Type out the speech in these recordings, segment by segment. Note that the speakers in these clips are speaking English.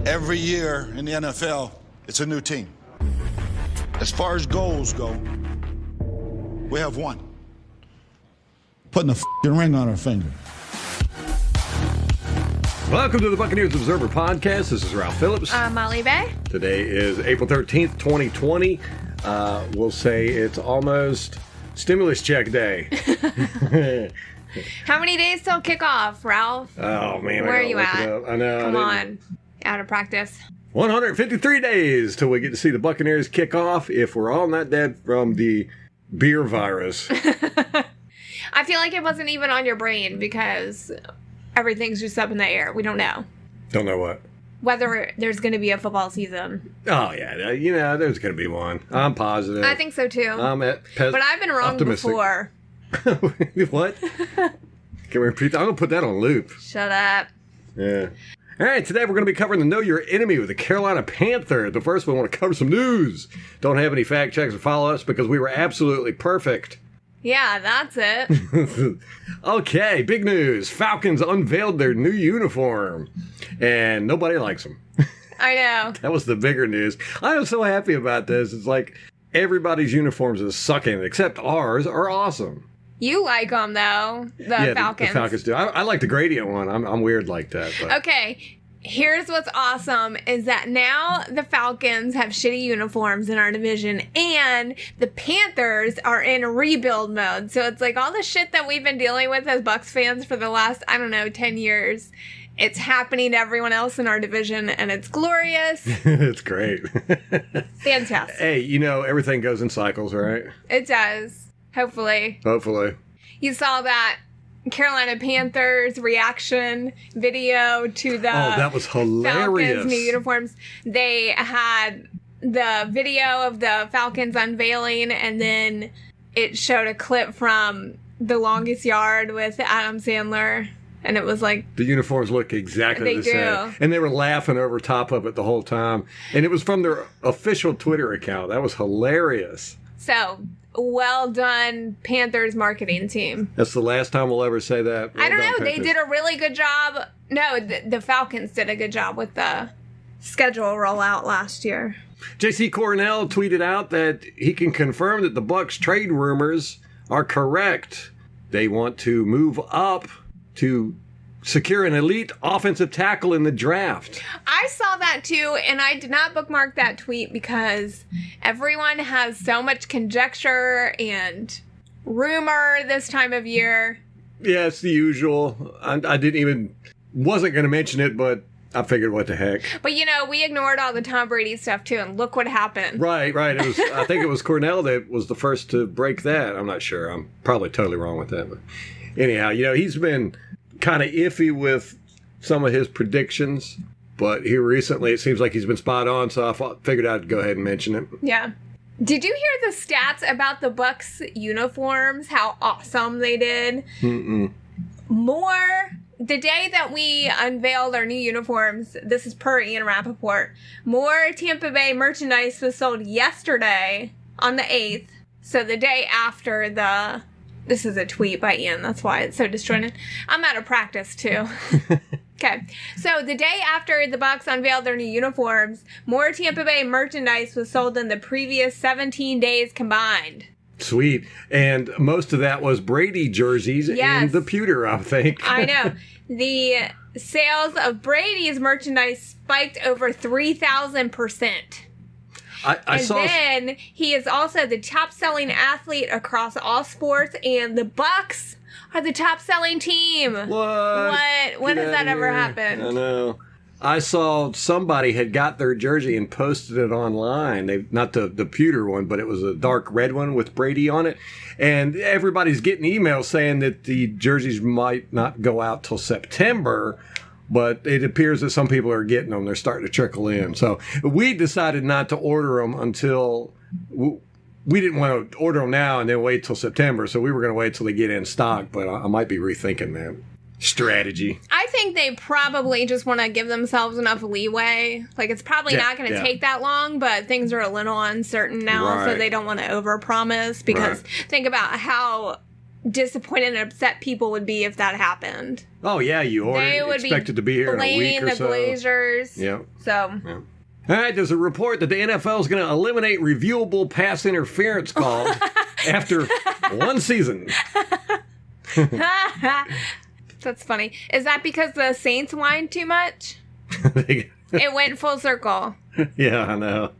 Every year in the NFL, it's a new team. As far as goals go, we have one. Putting a f***ing ring on our finger. Welcome to the Buccaneers Observer Podcast. This is Ralph Phillips. Molly Bay. Today is April 13th, 2020. We'll say it's almost stimulus check day. How many days till kickoff, Ralph? Oh, man. Where are you at? I know. Come on. Out of practice. 153 days till we get to see the Buccaneers kick off if we're all not dead from the beer virus. I feel like it wasn't even on your brain because everything's just up in the air. We don't know. Don't know what? Whether there's going to be a football season. Oh, yeah. There's going to be one. I'm positive. I think so, too. But I've been wrong before. What? Can we repeat that? I'm going to put that on loop. Shut up. Yeah. All right, today we're going to be covering the Know Your Enemy with the Carolina Panthers. But first, we want to cover some news. Don't have any fact checks or follow-ups because we were absolutely perfect. Yeah, that's it. Okay, big news. Falcons unveiled their new uniform, and nobody likes them. I know. That was the bigger news. I am so happy about this. It's like everybody's uniforms is sucking, except ours are awesome. You like them, though, Falcons. The Falcons do. I like the gradient one. I'm weird like that. But. Okay, here's what's awesome is that now the Falcons have shitty uniforms in our division, and the Panthers are in rebuild mode. So it's like all the shit that we've been dealing with as Bucs fans for the last, 10 years. It's happening to everyone else in our division, and it's glorious. It's great. Fantastic. Hey, everything goes in cycles, right? It does. Hopefully. You saw that Carolina Panthers reaction video to the that was hilarious. Falcons new uniforms. They had the video of the Falcons unveiling, and then it showed a clip from The Longest Yard with Adam Sandler. And it was like... The uniforms look exactly the same. They do. And they were laughing over top of it the whole time. And it was from their official Twitter account. That was hilarious. So, well done, Panthers marketing team. That's the last time we'll ever say that. I don't know. Panthers. They did a really good job. No, the Falcons did a good job with the schedule rollout last year. J.C. Cornell tweeted out that he can confirm that the Bucs trade rumors are correct. They want to move up to secure an elite offensive tackle in the draft. I saw that too, and I did not bookmark that tweet because everyone has so much conjecture and rumor this time of year. Yeah, it's the usual. I wasn't going to mention it, but I figured what the heck. But we ignored all the Tom Brady stuff too, and look what happened. Right. I think it was Cornell that was the first to break that. I'm not sure. I'm probably totally wrong with that. But anyhow, he's been kind of iffy with some of his predictions, but here recently it seems like he's been spot on, so I figured I'd go ahead and mention it. Yeah. Did you hear the stats about the Bucs uniforms, how awesome they did? The day that we unveiled our new uniforms, this is per Ian Rappaport, more Tampa Bay merchandise was sold yesterday on the 8th, so the day after This is a tweet by Ian, that's why it's so disjointed. I'm out of practice, too. Okay, so the day after the Bucs unveiled their new uniforms, more Tampa Bay merchandise was sold than the previous 17 days combined. Sweet. And most of that was Brady jerseys and the pewter, I think. I know. The sales of Brady's merchandise spiked over 3,000%. Then he is also the top-selling athlete across all sports, and the Bucs are the top-selling team. What? When has that ever happened? I know. I saw somebody had got their jersey and posted it online. Not the pewter one, but it was a dark red one with Brady on it. And everybody's getting emails saying that the jerseys might not go out till September. But it appears that some people are getting them. They're starting to trickle in. So we decided not to order them until... We didn't want to order them now and then wait till September. So we were going to wait till they get in stock. But I might be rethinking that strategy. I think they probably just want to give themselves enough leeway. Like, it's probably not going to take that long, but things are a little uncertain now. So they don't want to overpromise. Because think about how disappointed and upset people would be if that happened. Oh, yeah, you They are would be expected to be here in a week or the so. Glazers. Yeah. So... Yeah. All right, there's a report that the NFL is going to eliminate reviewable pass interference calls after one season. That's funny. Is that because the Saints whined too much? It went full circle. Yeah, I know.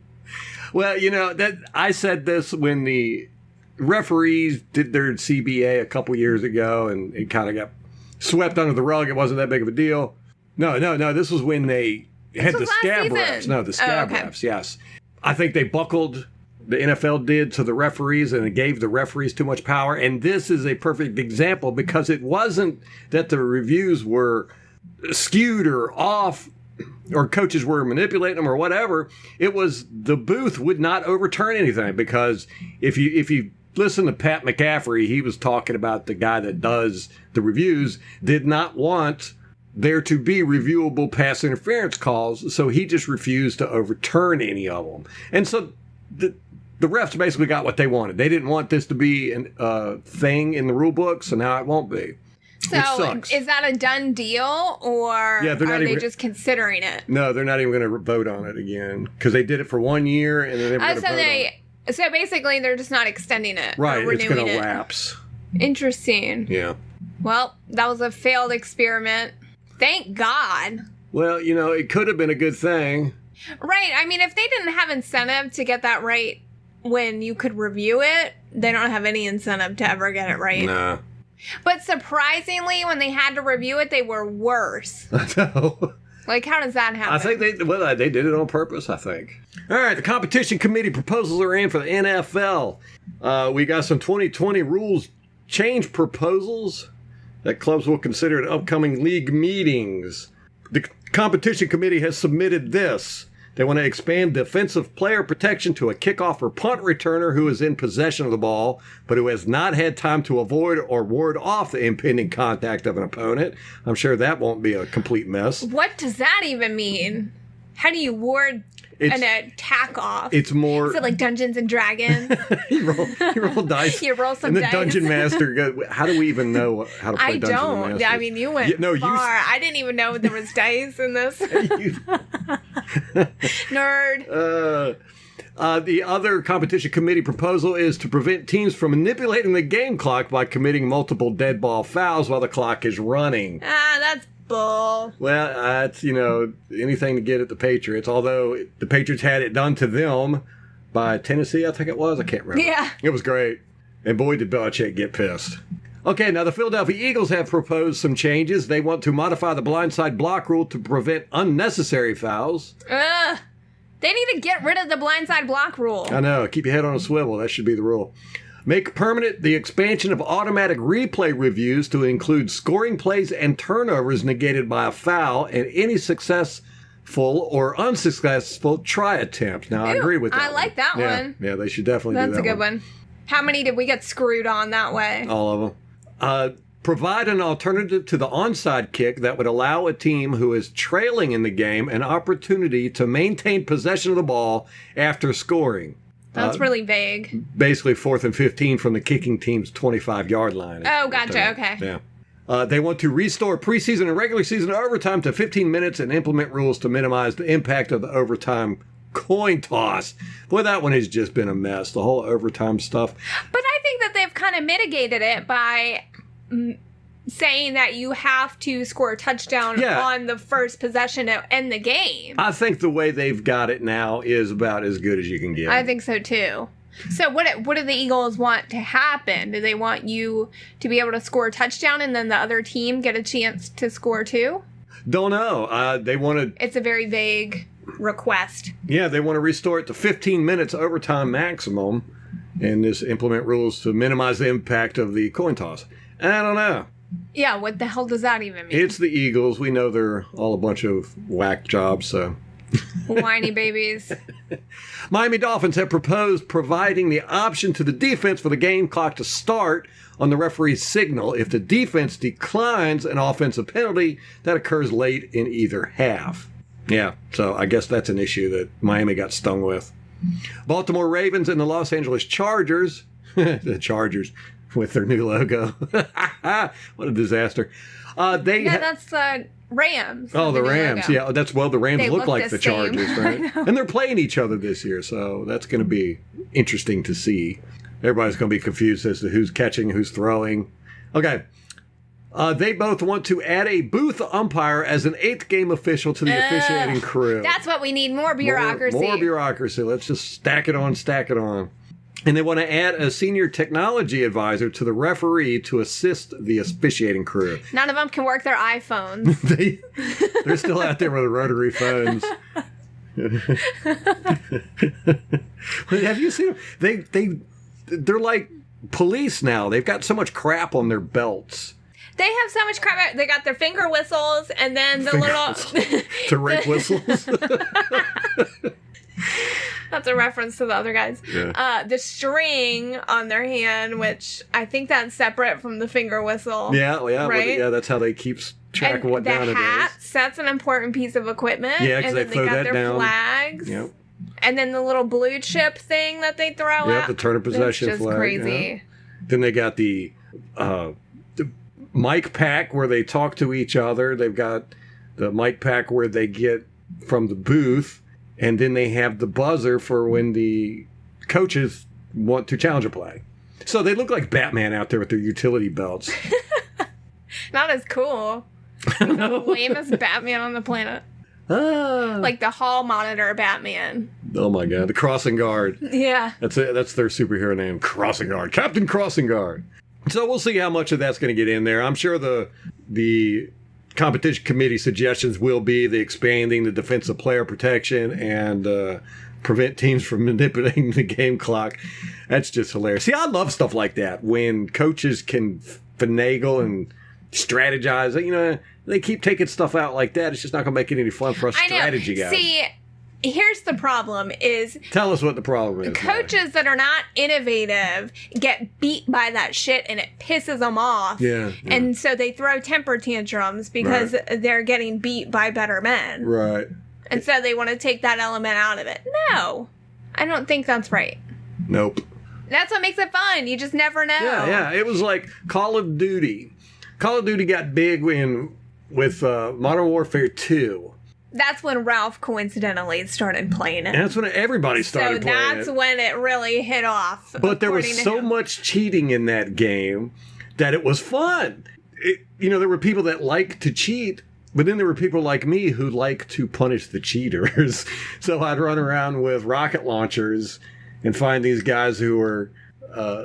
Well, that I said this when the referees did their CBA a couple years ago, and it kind of got swept under the rug. It wasn't that big of a deal. No. This was when they had the scab refs. No, the scab refs, yes. I think they buckled, the NFL did, to the referees, and it gave the referees too much power. And this is a perfect example, because it wasn't that the reviews were skewed or off, or coaches were manipulating them or whatever. It was the booth would not overturn anything, because if you listen to Pat McCaffrey, he was talking about the guy that does the reviews did not want there to be reviewable pass interference calls, so he just refused to overturn any of them. And so the refs basically got what they wanted. They didn't want this to be a thing in the rule book, so now it won't be. So is that a done deal, or are they just considering it? No, they're not even going to vote on it again, because they did it for 1 year and then they were going to vote on it. So basically they're just not extending it. Right, or it's going renewing to lapse. Interesting. Yeah. Well, that was a failed experiment. Thank God. Well, it could have been a good thing. Right. I mean, if they didn't have incentive to get that right when you could review it, they don't have any incentive to ever get it right. Nah. But surprisingly, when they had to review it, they were worse. I know. Like, how does that happen? I think they did it on purpose, I think. All right, the competition committee proposals are in for the NFL. We got some 2020 rules change proposals that clubs will consider at upcoming league meetings. The competition committee has submitted this. They want to expand defensive player protection to a kickoff or punt returner who is in possession of the ball, but who has not had time to avoid or ward off the impending contact of an opponent. I'm sure that won't be a complete mess. What does that even mean? How do you ward an attack off? It's more... Is it like Dungeons and Dragons? you roll dice. You roll some dice. And the dice. Dungeon Master goes, how do we even know how to play Dungeons and Master? I mean, you went far. I didn't even know there was dice in this. Nerd. The other competition committee proposal is to prevent teams from manipulating the game clock by committing multiple dead ball fouls while the clock is running. That's bull. Well, that's, anything to get at the Patriots, although the Patriots had it done to them by Tennessee, I think it was. I can't remember. Yeah. It was great. And boy, did Belichick get pissed. Okay, now the Philadelphia Eagles have proposed some changes. They want to modify the blindside block rule to prevent unnecessary fouls. They need to get rid of the blindside block rule. I know. Keep your head on a swivel. That should be the rule. Make permanent the expansion of automatic replay reviews to include scoring plays and turnovers negated by a foul and any successful or unsuccessful try attempt. Now, I agree with that. I like that one. Yeah, they should definitely do that. That's a good one. How many did we get screwed on that way? All of them. Provide an alternative to the onside kick that would allow a team who is trailing in the game an opportunity to maintain possession of the ball after scoring. That's really vague. Basically, 4th and 15 from the kicking team's 25-yard line. Oh, gotcha. Okay. Yeah. They want to restore preseason and regular season overtime to 15 minutes and implement rules to minimize the impact of the overtime coin toss. Boy, that one has just been a mess, the whole overtime stuff. But I think that they've kind of mitigated it by saying that you have to score a touchdown on the first possession to end the game. I think the way they've got it now is about as good as you can get. I think so too. So what do the Eagles want to happen? Do they want you to be able to score a touchdown and then the other team get a chance to score too? Don't know. They want to... It's a very vague request. Yeah, they want to restore it to 15 minutes overtime maximum and just implement rules to minimize the impact of the coin toss. I don't know. Yeah, what the hell does that even mean? It's the Eagles. We know they're all a bunch of whack jobs, so... Whiny babies. Miami Dolphins have proposed providing the option to the defense for the game clock to start on the referee's signal if the defense declines an offensive penalty that occurs late in either half. Yeah, so I guess that's an issue that Miami got stung with. Baltimore Ravens and the Los Angeles Chargers, the Chargers, with their new logo. What a disaster. That's the Rams. Oh, the new Rams. logo. Yeah, the Rams They look look like the the same. Chargers, right? And they're playing each other this year, so that's going to be interesting to see. Everybody's going to be confused as to who's catching, who's throwing. Okay. They both want to add a booth umpire as an eighth game official to the officiating crew. That's what we need, more bureaucracy. More bureaucracy. Let's just stack it on. And they want to add a senior technology advisor to the referee to assist the officiating crew. None of them can work their iPhones. They're still out there with the rotary phones. Have you seen them? They're like police now. They've got so much crap on their belts. They have so much crap. They got their finger whistles and then the little... to rape whistles. That's a reference to the other guys. Yeah. The string on their hand, which I think that's separate from the finger whistle. Yeah, right? Yeah. That's how they keep track and of what the down it is. hats, that's an important piece of equipment. Yeah, because and they throw got that their down. flags. Yep. And then the little blue chip thing that they throw out. Yep, the turn of possession That's just flag. crazy. Yeah. Then they got the mic pack where they talk to each other. They've got the mic pack where they get from the booth. And then they have the buzzer for when the coaches want to challenge a play. So they look like Batman out there with their utility belts. Not as cool. The lamest Batman on the planet. Ah. Like the hall monitor Batman. Oh my God, the Crossing Guard. Yeah. That's it. That's their superhero name, Crossing Guard, Captain Crossing Guard. So we'll see how much of that's going to get in there. I'm sure the competition committee suggestions will be the expanding the defensive player protection and prevent teams from manipulating the game clock. That's just hilarious. See, I love stuff like that when coaches can finagle and strategize. You know, they keep taking stuff out like that. It's just not going to make it any fun for us strategy guys. See, here's the problem is... Tell us what the problem is. Coaches that are not innovative get beat by that shit and it pisses them off. Yeah. And so they throw temper tantrums because they're getting beat by better men. Right. And so they want to take that element out of it. No, I don't think that's right. Nope. That's what makes it fun. You just never know. Yeah. It was like Call of Duty. Call of Duty got big with Modern Warfare 2. That's when Ralph coincidentally started playing it. And that's when everybody started playing it. So that's when it really hit off. But there was so much cheating in that game that it was fun. There were people that liked to cheat, but then there were people like me who liked to punish the cheaters. So I'd run around with rocket launchers and find these guys who were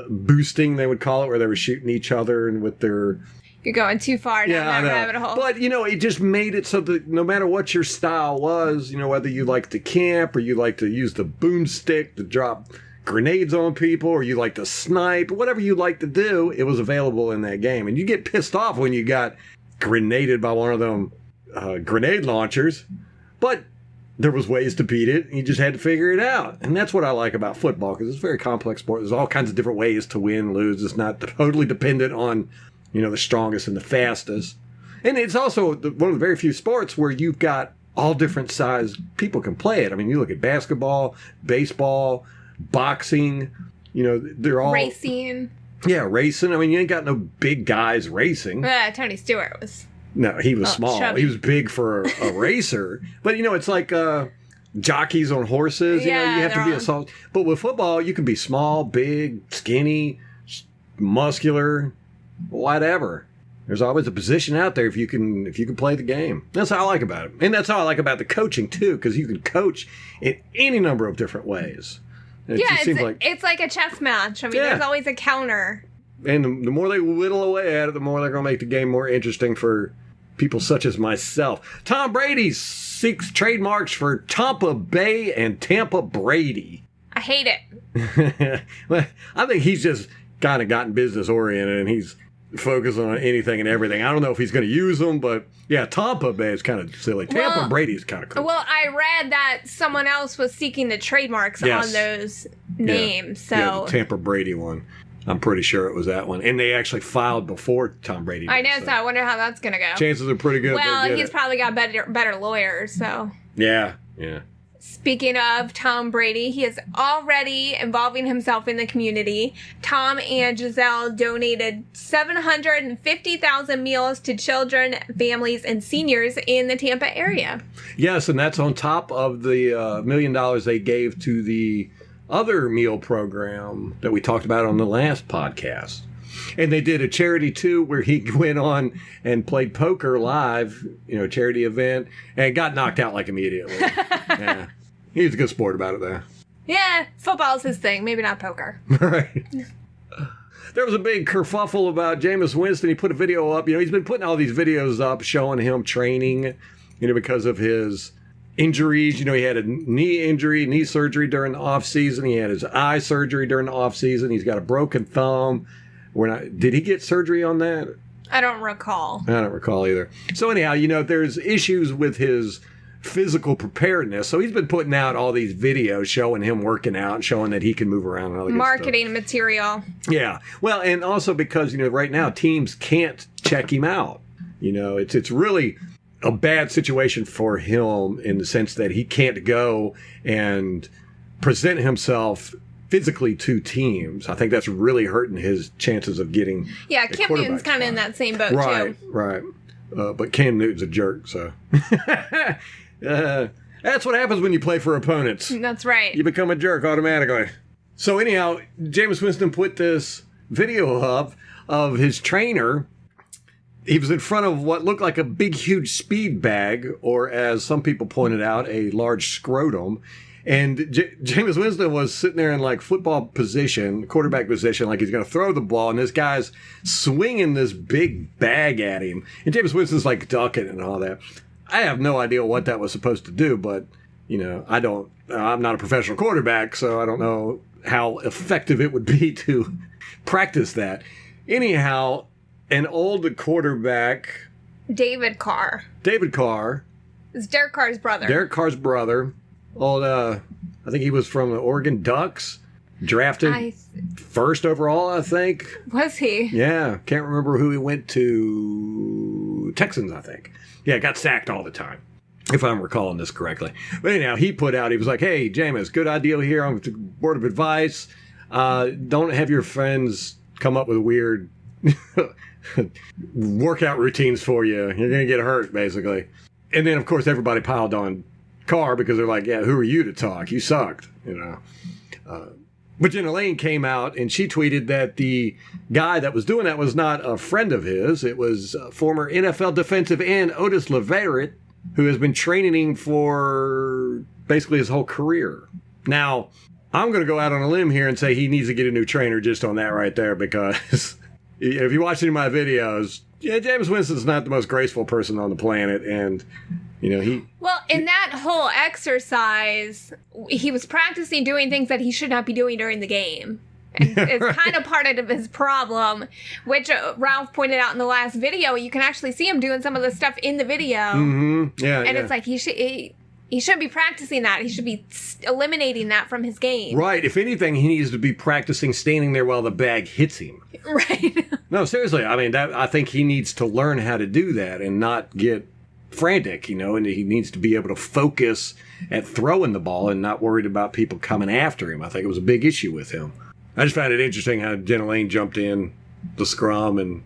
boosting, they would call it, where they were shooting each other and with their... You're going too far down that rabbit hole. But, it just made it so that no matter what your style was, whether you like to camp or you like to use the boomstick to drop grenades on people or you like to snipe, whatever you like to do, it was available in that game. And you get pissed off when you got grenaded by one of them grenade launchers. But there was ways to beat it. And you just had to figure it out. And that's what I like about football because it's a very complex sport. There's all kinds of different ways to win, lose. It's not totally dependent on... the strongest and the fastest. And it's also one of the very few sports where you've got all different size people can play it. I mean, you look at basketball, baseball, boxing, they're all... Racing. Yeah, racing. I mean, you ain't got no big guys racing. Tony Stewart was... No, he was small. Chubby. He was big for a racer. But, it's like jockeys on horses. You have to be a solid... But with football, you can be small, big, skinny, muscular... whatever. There's always a position out there if you can play the game. That's how I like about it. And that's how I like about the coaching too, because you can coach in any number of different ways. It's like a chess match. I mean, there's always a counter. And the more they whittle away at it, the more they're going to make the game more interesting for people such as myself. Tom Brady seeks trademarks for Tampa Bay and Tampa Brady. I hate it. Well, I think he's just kind of gotten business oriented and he's focused on anything and everything. I don't know if he's going to use them, but yeah, Tampa Bay is kind of silly. Tampa Brady is kind of cool. Well, I read that someone else was seeking the trademarks on those names. So the Tampa Brady one. I'm pretty sure it was that one. And they actually filed before Tom Brady did. I know, so I wonder how that's going to go. Chances are pretty good. Well, he's probably got better lawyers, so. Yeah. Speaking of Tom Brady, he is already involving himself in the community. Tom and Giselle donated 750,000 meals to children, families, and seniors in the Tampa area. Yes, and that's on top of the $1 million they gave to the other meal program that we talked about on the last podcast. And they did a charity, too, where he went on and played poker live, charity event, and got knocked out, immediately. Yeah. He was a good sport about it, though. Yeah, football's his thing. Maybe not poker. Right. There was a big kerfuffle about Jameis Winston. He put a video up. He's been putting all these videos up showing him training, because of his injuries. He had a knee surgery during the offseason. He had his eye surgery during the offseason. He's got a broken thumb. Did he get surgery on that? I don't recall. I don't recall either. So anyhow, there's issues with his physical preparedness. So he's been putting out all these videos showing him working out and showing that he can move around and all that marketing material. Yeah. Well, and also because, right now teams can't check him out. It's really a bad situation for him in the sense that he can't go and present himself physically to teams. I think that's really hurting his chances of getting. Yeah, Cam Newton's kind of in that same boat, too. Right. But Cam Newton's a jerk, so. That's what happens when you play for opponents. That's right. You become a jerk automatically. So anyhow, Jameis Winston put this video up of his trainer. He was in front of what looked like a big, huge speed bag, or as some people pointed out, a large scrotum. And Jameis Winston was sitting there in football position, quarterback position, like he's going to throw the ball. And this guy's swinging this big bag at him. And Jameis Winston's ducking and all that. I have no idea what that was supposed to do, but, I'm not a professional quarterback, so I don't know how effective it would be to practice that. Anyhow, an old quarterback. David Carr. It's Derek Carr's brother. Old, I think he was from the Oregon Ducks, drafted first overall, I think. Was he? Yeah, can't remember who he went to. Texans, I think. Yeah, got sacked all the time, if I'm recalling this correctly. But anyhow, he was like, hey, Jameis, good idea here on the board of advice. Don't have your friends come up with weird workout routines for you. You're going to get hurt, basically. And then, of course, everybody piled on Carr because they're like, yeah, who are you to talk? You sucked, But Jenna Lane came out and she tweeted that the guy that was doing that was not a friend of his. It was former NFL defensive end Otis Leverett, who has been training him for basically his whole career. Now, I'm going to go out on a limb here and say he needs to get a new trainer just on that right there, because if you watch any of my videos, Jameis Winston's not the most graceful person on the planet, and Well, in that whole exercise, he was practicing doing things that he should not be doing during the game. And it's kind of part of his problem, which Ralph pointed out in the last video. You can actually see him doing some of the stuff in the video. Mm-hmm. Yeah, and it's like he shouldn't be practicing that. He should be eliminating that from his game. Right. If anything, he needs to be practicing standing there while the bag hits him. Right. No, seriously. I mean, I think he needs to learn how to do that and not get frantic, and he needs to be able to focus at throwing the ball and not worried about people coming after him. I think it was a big issue with him. I just found it interesting how Jenna Lane jumped in the scrum and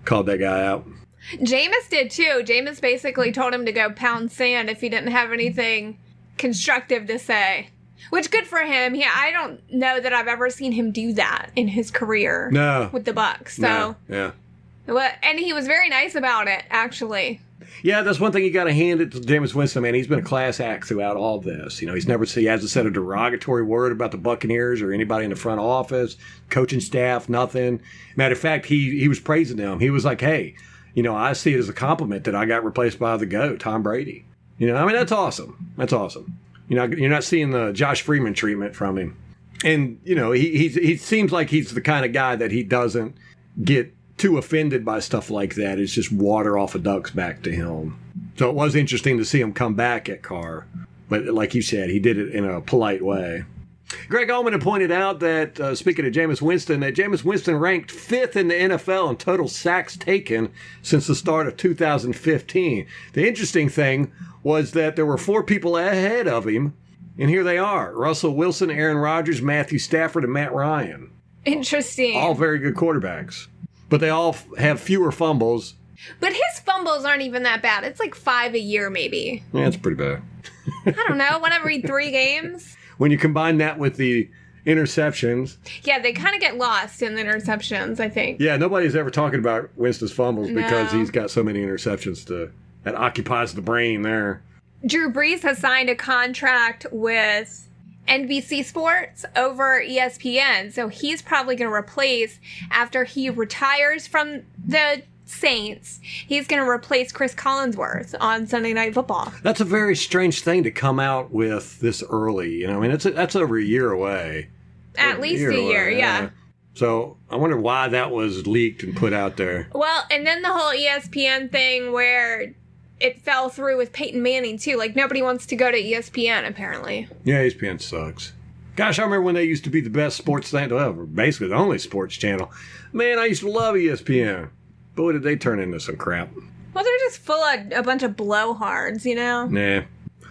called that guy out. Jameis did too. Jameis basically told him to go pound sand if he didn't have anything constructive to say. Which, good for him. I don't know that I've ever seen him do that in his career. No. With the Bucs. So, yeah. And he was very nice about it, actually. Yeah, that's one thing you got to hand it to Jameis Winston, man. He's been a class act throughout all this. He hasn't said a derogatory word about the Buccaneers or anybody in the front office, coaching staff, nothing. Matter of fact, he was praising them. He was like, hey, I see it as a compliment that I got replaced by the GOAT, Tom Brady. That's awesome. That's awesome. You're not seeing the Josh Freeman treatment from him. And, he seems like he's the kind of guy that he doesn't get too offended by stuff like that. It's just water off a duck's back to him. So it was interesting to see him come back at Carr. But like you said, he did it in a polite way. Greg Allman had pointed out that, speaking of Jameis Winston, that Jameis Winston ranked 5th in the NFL in total sacks taken since the start of 2015. The interesting thing was that there were 4 people ahead of him And here they are. Russell Wilson, Aaron Rodgers, Matthew Stafford, and Matt Ryan. Interesting. All very good quarterbacks. But they all have fewer fumbles. But his fumbles aren't even that bad. It's like 5 a year, maybe. Yeah, it's pretty bad. I don't know, one every 3 games. When you combine that with the interceptions. Yeah, they kind of get lost in the interceptions, I think. Yeah, nobody's ever talking about Winston's fumbles because No. he's got so many interceptions that occupies the brain there. Drew Brees has signed a contract with NBC Sports over ESPN, so he's probably going to replace, after he retires from the Saints, he's going to replace Chris Collinsworth on Sunday Night Football. That's a very strange thing to come out with this early. You know, I mean, that's over a year away. At least a year, away, yeah. So I wonder why that was leaked and put out there. Well, and then the whole ESPN thing where it fell through with Peyton Manning, too. Like, nobody wants to go to ESPN, apparently. Yeah, ESPN sucks. Gosh, I remember when they used to be the best sports thing to ever. Basically, the only sports channel. Man, I used to love ESPN. Boy, did they turn into some crap. Well, they're just full of a bunch of blowhards, you know? Nah.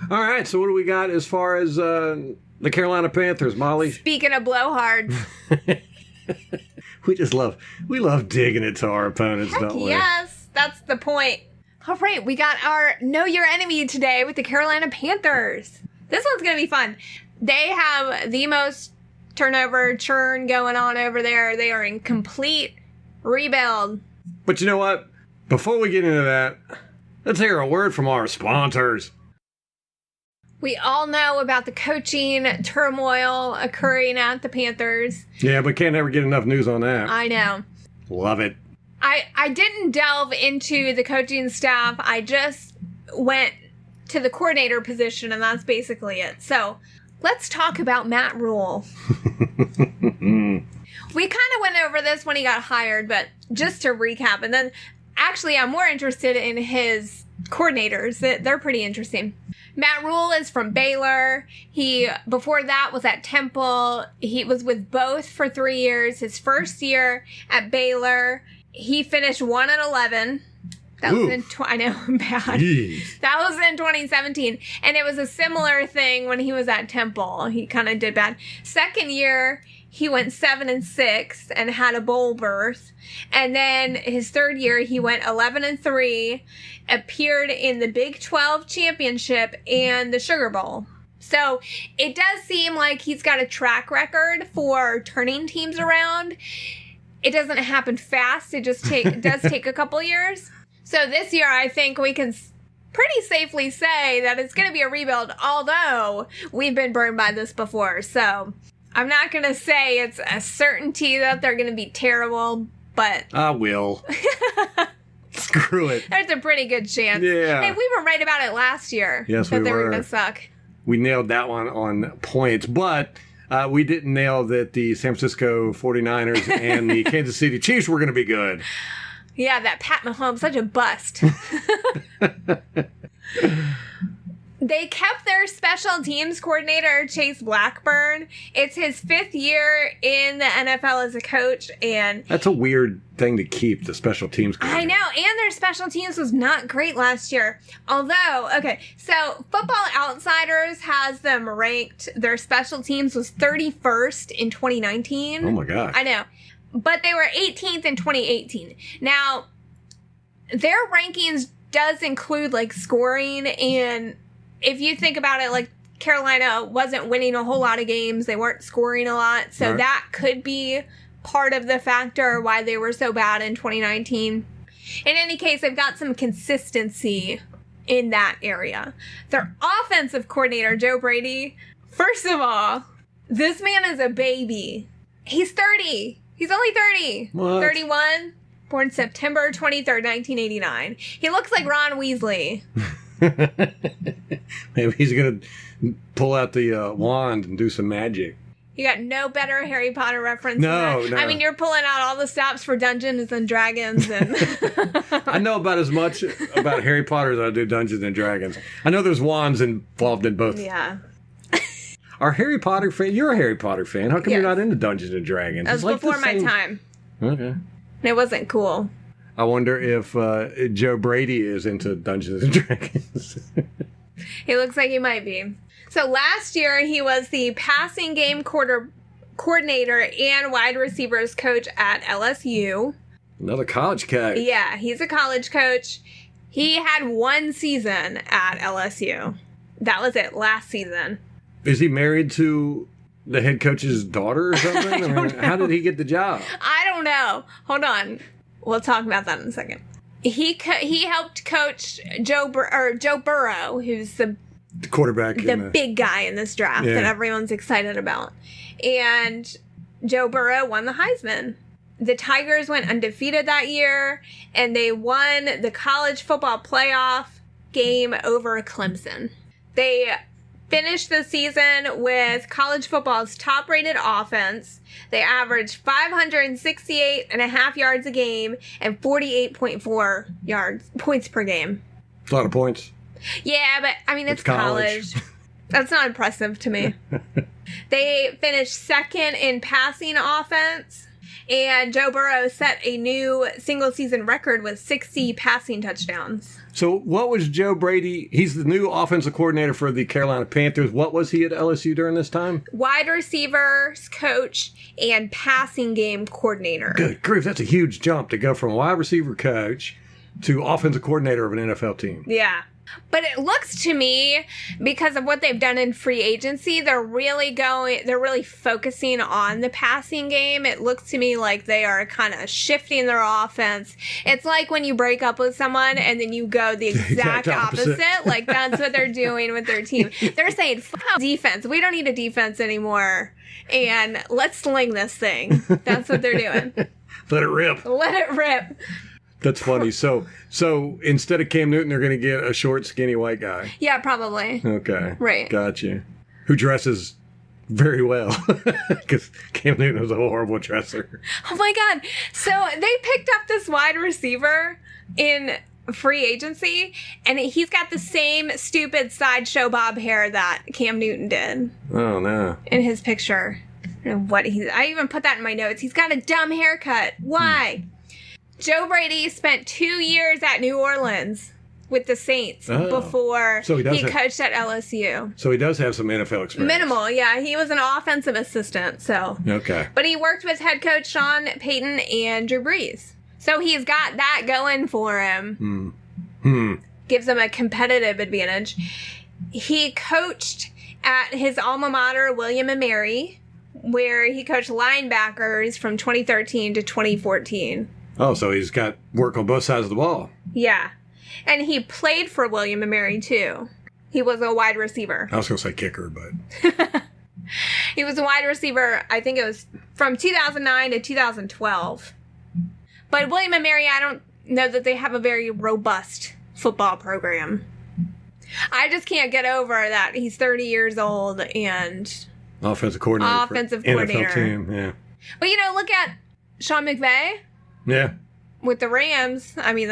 All right, so what do we got as far as the Carolina Panthers, Molly? Speaking of blowhards. we love digging it to our opponents, don't we? Yes, that's the point. All right, we got our Know Your Enemy today with the Carolina Panthers. This one's going to be fun. They have the most turnover churn going on over there. They are in complete rebuild. But you know what? Before we get into that, let's hear a word from our sponsors. We all know about the coaching turmoil occurring at the Panthers. Yeah, but can't ever get enough news on that. I know. Love it. I didn't delve into the coaching staff. I just went to the coordinator position, and that's basically it. So let's talk about Matt Rule. We kind of went over this when he got hired, but just to recap, and then actually I'm more interested in his coordinators. They're pretty interesting. Matt Rule is from Baylor. He, before that, was at Temple. He was with both for 3 years. His first year at Baylor, he finished 1-11. That was in I know, bad. Jeez. That was in 2017, and it was a similar thing when he was at Temple. He kind of did bad. Second year, he went 7-6 and had a bowl berth, and then his third year, he went 11-3, appeared in the Big 12 championship and the Sugar Bowl. So it does seem like he's got a track record for turning teams around. It doesn't happen fast. It just does take a couple years. So this year, I think we can pretty safely say that it's going to be a rebuild, although we've been burned by this before. So I'm not going to say it's a certainty that they're going to be terrible, but I will. Screw it. there's a pretty good chance. Yeah. Hey, we were right about it last year. Yes, that we they were were. going to suck. We nailed that one on points, but we didn't nail that the San Francisco 49ers and the Kansas City Chiefs were going to be good. Yeah, that Pat Mahomes, such a bust. They kept their special teams coordinator, Chase Blackburn. It's his 5th year in the NFL as a coach, and That's a weird thing to keep, the special teams I coordinator. know, and their special teams was not great last year. Although, okay, so Football Outsiders has them ranked, their special teams was 31st in 2019. Oh my gosh. I know. But they were 18th in 2018. Now, their rankings does include, like, scoring, and if you think about it, like, Carolina wasn't winning a whole lot of games. They weren't scoring a lot. So Right. that could be part of the factor why they were so bad in 2019. In any case, they've got some consistency in that area. Their offensive coordinator, Joe Brady, first of all, this man is a baby. He's 30. He's only 30. What? 31. Born September 23rd, 1989. He looks like Ron Weasley. Maybe he's going to pull out the wand and do some magic. You got no better Harry Potter reference No, than that. no. I mean, you're pulling out all the stops for Dungeons and Dragons and... I know about as much about Harry Potter as I do Dungeons and Dragons. I know there's wands involved in both. Yeah. Are Harry Potter fan? You're a Harry Potter fan. How come Yes. you're not into Dungeons and Dragons? That was It's like the before my same- time. Okay. It wasn't cool. I wonder if Joe Brady is into Dungeons and Dragons. He looks like he might be. So last year, he was the passing game coordinator and wide receivers coach at LSU. Another college coach. Yeah, he's a college coach. He had one season at LSU. That was it, last season. Is he married to the head coach's daughter or something? I don't know. How did he get the job? I don't know. Hold on. We'll talk about that in a second. He helped coach Joe Burrow, who's the quarterback. The big guy in this draft that everyone's excited about. And Joe Burrow won the Heisman. The Tigers went undefeated that year, and they won the college football playoff game over Clemson. They finished the season with college football's top-rated offense. They averaged 568.5 yards a game and 48.4 points per game. That's a lot of points. Yeah, but, I mean, it's college. That's not impressive to me. They finished second in passing offense, and Joe Burrow set a new single-season record with 60 passing touchdowns. So what was Joe Brady? He's the new offensive coordinator for the Carolina Panthers. What was he at LSU during this time? Wide receivers coach and passing game coordinator. Good grief, that's a huge jump to go from wide receiver coach to offensive coordinator of an NFL team. Yeah. But it looks to me, because of what they've done in free agency, they're really focusing on the passing game. It looks to me like they are kind of shifting their offense. It's like when you break up with someone and then you go the exact opposite. Like, that's what they're doing with their team. They're saying, fuck defense. We don't need a defense anymore. And let's sling this thing. That's what they're doing. Let it rip. Let it rip. That's funny. So instead of Cam Newton, they're going to get a short, skinny white guy. Yeah, probably. Okay. Right. Gotcha. Who dresses very well. Because Cam Newton was a horrible dresser. Oh, my God. So they picked up this wide receiver in free agency, and he's got the same stupid sideshow bob hair that Cam Newton did. Oh, no. In his picture. I even put that in my notes. He's got a dumb haircut. Why? Joe Brady spent 2 years at New Orleans with the Saints before he coached at LSU. So he does have some NFL experience. Minimal, yeah. He was an offensive assistant, so. Okay. But he worked with head coach Sean Payton and Drew Brees. So he's got that going for him. Gives him a competitive advantage. He coached at his alma mater, William & Mary, where he coached linebackers from 2013 to 2014. Oh, so he's got work on both sides of the ball. Yeah. And he played for William & Mary, too. He was a wide receiver. I was going to say kicker, but... He was a wide receiver, I think it was from 2009 to 2012. But William & Mary, I don't know that they have a very robust football program. I just can't get over that he's 30 years old and... Offensive coordinator. NFL team, yeah. But, look at Sean McVay. Yeah. With the Rams, I mean,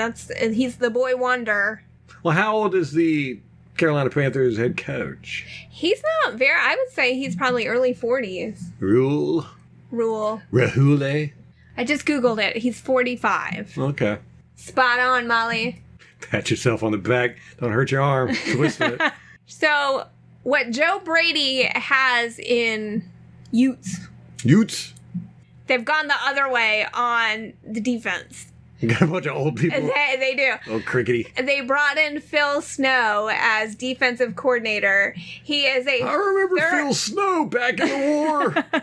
he's the boy wonder. Well, how old is the Carolina Panthers head coach? He's not I would say he's probably early 40s. Rule. Rahule. I just Googled it. He's 45. Okay. Spot on, Molly. Pat yourself on the back. Don't hurt your arm. Twist it. So, what Joe Brady has in Utes. They've gone the other way on the defense. You got a bunch of old people. They do. Old crickety. They brought in Phil Snow as defensive coordinator. He is I remember Phil Snow back in the war.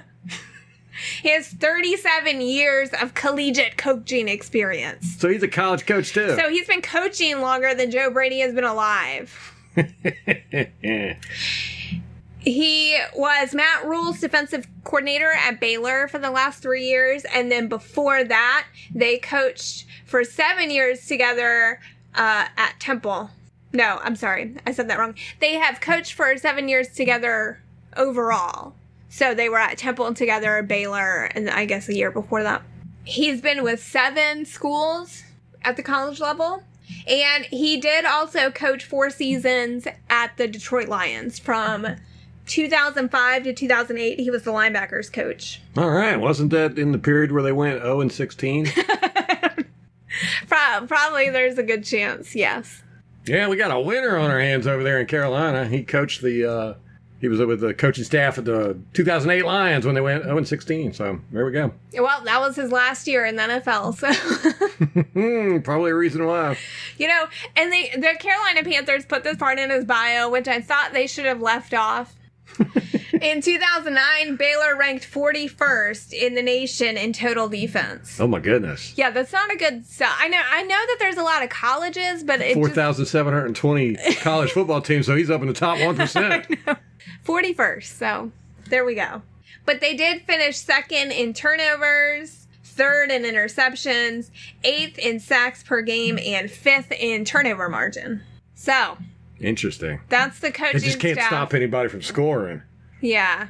He has 37 years of collegiate coaching experience. So he's a college coach, too. So he's been coaching longer than Joe Brady has been alive. He was Matt Rule's defensive coordinator at Baylor for the last 3 years. And then before that, they coached for 7 years together at Temple. No, I'm sorry. I said that wrong. They have coached for 7 years together overall. So they were at Temple together, Baylor, and I guess a year before that. He's been with 7 schools at the college level. And he did also coach 4 seasons at the Detroit Lions from 2005 to 2008. He was the linebackers coach. All right. Wasn't that in the period where they went 0-16? Probably there's a good chance, yes. Yeah, we got a winner on our hands over there in Carolina. He coached the He was with the coaching staff at the 2008 Lions when they went 0-16. So there we go. Well, that was his last year in the NFL. So Probably a reason why. And the Carolina Panthers put this part in his bio, which I thought they should have left off. In 2009, Baylor ranked 41st in the nation in total defense. Oh my goodness. Yeah, that's not a good stuff. I know that there's a lot of colleges, but 4,720 college football teams, so he's up in the top 1%. 41st, so there we go. But they did finish second in turnovers, third in interceptions, 8th in sacks per game, and 5th in turnover margin. So interesting. that's the coaching They just can't staff. stop anybody from scoring, Yeah,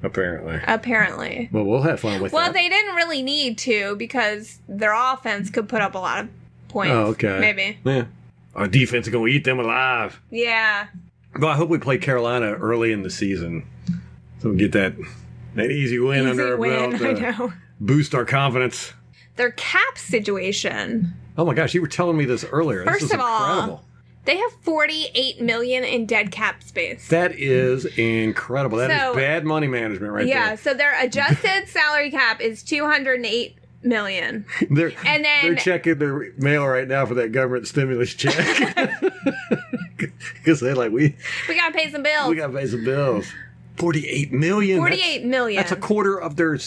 apparently. Well, we'll have fun with that. Well, they didn't really need to because their offense could put up a lot of points. Oh, okay. Maybe. Yeah. Our defense is going to eat them alive. Yeah. Well, I hope we play Carolina early in the season so we get that easy win under our belt. I know. Boost our confidence. Their cap situation. Oh my gosh, you were telling me this earlier. First this is of all, incredible. They have $48 million in dead cap space. That is incredible. That is bad money management right there. Yeah, so their adjusted salary cap is $208 million. They're checking their mail right now for that government stimulus check. Because they're like, we gotta pay some bills. We gotta pay some bills. $48 million. $48 million. That's a quarter of their